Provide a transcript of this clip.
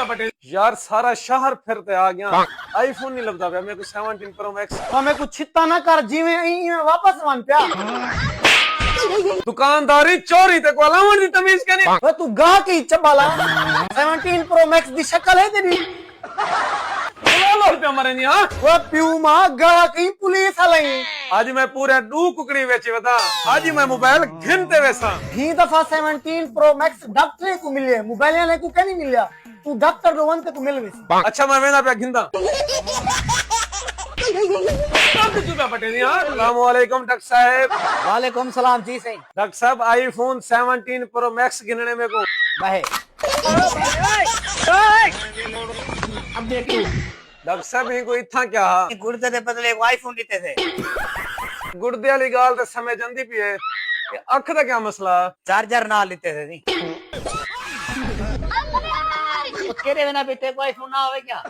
चूता पटेल यार सारा शहर फिरते आ गया आईफोन नहीं लगता पे मेरे को 17 प्रो मैक्स हमें कुछ छित्ता ना कर जीवे वापस मान प्या दुकानदारी चोरी ते को अलावण दी तमीज के नहीं वो तू गा की चबाला 17 प्रो मैक्स दी शक्ल है तेरी रुपया मरे नहीं हाँ वो प्यूमा गा की पुलिस हलाई आज मैं पूरे 2 कुकड़ी बेची बता आज मैं मोबाइल घिनते वैसा ही दफा 17 प्रो मैक्स डॉक्टर को मिले मोबाइल ने को नहीं मिलिया तू डॉक्टर रोवन ते को मिल वैसे अच्छा मैं वेना पे घिंदा चूता पटेल अस्सलाम वालेकुम डॉक्टर साहब वालेकुम सलाम जी सही डॉक्टर साहब आईफोन 17 प्रो मैक्स गिनने में को बाहे अब देख तू डॉक्टर साहब ये कोई इथा क्या गुर्दे दे बदले को आईफोन दिते थे गुर्दे वाली गाल ते समय जंदी पी है अख दा क्या मसला चार्जर ना लेते थे नहीं तो केरे बिना भी ते को आईफोन ना होवे क्या